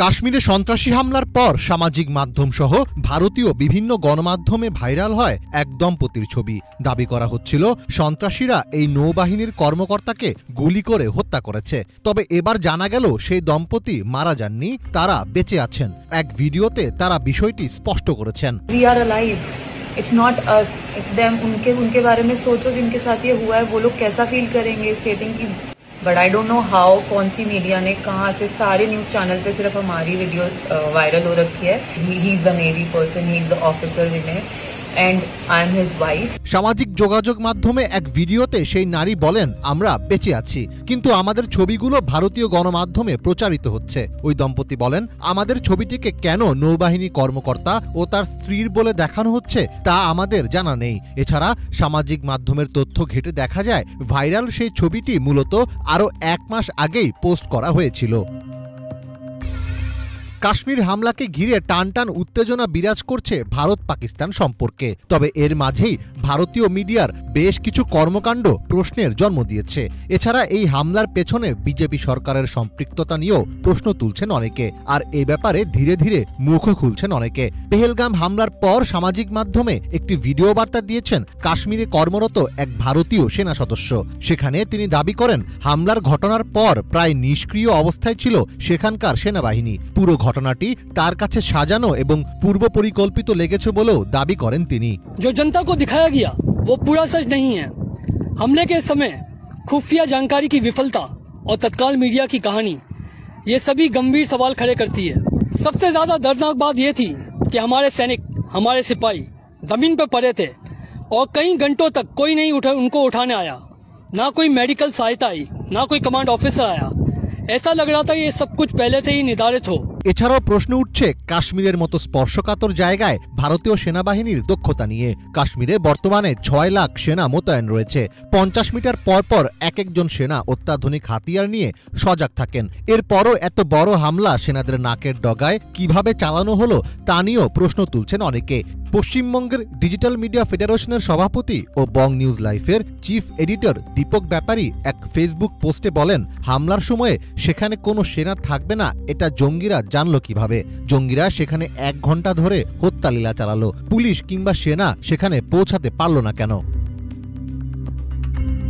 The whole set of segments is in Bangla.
কাশ্মীরে সন্ত্রাসী হামলার পর সামাজিক মাধ্যম সহ ভারতীয় বিভিন্ন গণমাধ্যমে ভাইরাল হয় এক দম্পতির ছবি। দাবি করা হচ্ছিল সন্ত্রাসীরা এই নৌবাহিনীর কর্মকর্তাকে গুলি করে হত্যা করেছে। তবে এবার জানা গেল সেই দম্পতি মারা যাননি, তারা বেঁচে আছেন। এক ভিডিওতে তারা বিষয়টি স্পষ্ট করেছেন। It's not us, it's them. उनके बारे में सोचो जिनके साथ ये हुआ है, वो लोग कैसा फील करेंगे स्टेटिंग की। But I don't know how कौन सी मीडिया ने कहाँ से सारे न्यूज चैनल पे सिर्फ हमारी वीडियो वायरल हो रखी है। He is the navy person, he is the officer in it and I am his wife. সামাজিক যোগাযোগ মাধ্যমে এক ভিডিওতে সেই নারী বলেন, আমরা বেঁচে আছি, কিন্তু আমাদের ছবিগুলো ভারতীয় গণমাধ্যমে প্রচারিত হচ্ছে। ওই দম্পতি বলেন, আমাদের ছবিটিকে কেন নৌবাহিনী কর্মকর্তা ও তার স্ত্রীর বলে দেখানো হচ্ছে তা আমাদের জানা নেই। এছাড়া সামাজিক মাধ্যমের তথ্য ঘেঁটে দেখা যায় ভাইরাল সেই ছবিটি মূলত আরও 1 মাস আগেই পোস্ট করা হয়েছিল। কাশ্মীর হামলাকে ঘিরে টানটান উত্তেজনা বিরাজ করছে ভারত পাকিস্তান সম্পর্কে। তবে এর মাঝেই ভারতীয় মিডিয়ার বেশ কিছু কর্মকাণ্ড প্রশ্নের জন্ম দিয়েছে। এছাড়া এই হামলার পেছনে বিজেপি সরকারের সম্পৃক্ততা নিয়েও প্রশ্ন তুলছেন অনেকে, আর এ ব্যাপারে ধীরে ধীরে মুখও খুলছেন অনেকে। পেহেলগাম হামলার পর সামাজিক মাধ্যমে একটি ভিডিও বার্তা দিয়েছেন কাশ্মীরে কর্মরত এক ভারতীয় সেনা সদস্য। সেখানে তিনি দাবি করেন, হামলার ঘটনার পর প্রায় নিষ্ক্রিয় অবস্থায় ছিল সেখানকার সেনাবাহিনী। পুরো ঘটনাটি তার কাছে সাজানো এবং পূর্ব পরিকল্পিত লেগেছে বলেও দাবি করেন তিনি। जो जनता को दिखाया गया वो पूरा सच नहीं है। हमले के समय खुफिया जानकारी की विफलता और तत्काल मीडिया की कहानी ये सभी गंभीर सवाल खड़े करती है। सबसे ज्यादा दर्दनाक बात ये थी कि हमारे सैनिक, हमारे सिपाही जमीन पर पड़े थे और कई घंटों तक कोई नहीं उनको उठाने आया। ना कोई मेडिकल सहायता आई, ना कोई कमांड ऑफिसर आया। ऐसा लग रहा था ये सब कुछ पहले से ही निर्धारित हो। এছাড়াও প্রশ্ন উঠছে কাশ্মীরের মতো স্পর্শকাতর জায়গায় ভারতীয় সেনাবাহিনীর দক্ষতা নিয়ে। কাশ্মীরে বর্তমানে 6 লাখ সেনা মোতায়েন রয়েছে। 50 মিটার পর পর এক একজন সেনা অত্যাধুনিক হাতিয়ার নিয়ে সজাগ থাকেন। এরপরও এত বড় হামলা সেনাদের নাকের ডগায় কিভাবে চালানো হলো তা নিয়েও প্রশ্ন তুলছেন অনেকে। পশ্চিমবঙ্গের ডিজিটাল মিডিয়া ফেডারেশনের সভাপতি ও বং নিউজ লাইফের চিফ এডিটর দীপক ব্যাপারী এক ফেসবুক পোস্টে বলেন, হামলার সময়ে সেখানে কোনো সেনা থাকবে না এটা জঙ্গিরা জানলো কিভাবে? জঙ্গিরা সেখানে 1 ঘন্টা ধরে হত্যালীলা চালালো, পুলিশ কিংবা সেনা সেখানে পৌঁছাতে পারল না কেন?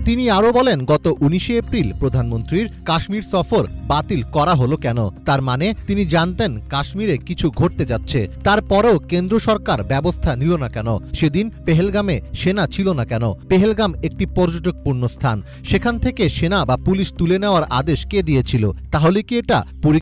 তিনি আরও বলেন, গত 19শে এপ্রিল প্রধানমন্ত্রীর কাশ্মীর সফর বাতিল করা হলো কেন? তার মানে তিনি জানতেন কাশ্মীরে কিছু ঘটতে যাচ্ছে। তারপরেও কেন্দ্র সরকার ব্যবস্থা নিল না কেন? সেদিন পেহেলগামে সেনা ছিল না কেন? পেহেলগাম একটি পর্যটকপূর্ণ স্থান, সেখান থেকে সেনা বা পুলিশ তুলে নেওয়ার আদেশ কে দিয়েছিল? তাহলে কি এটা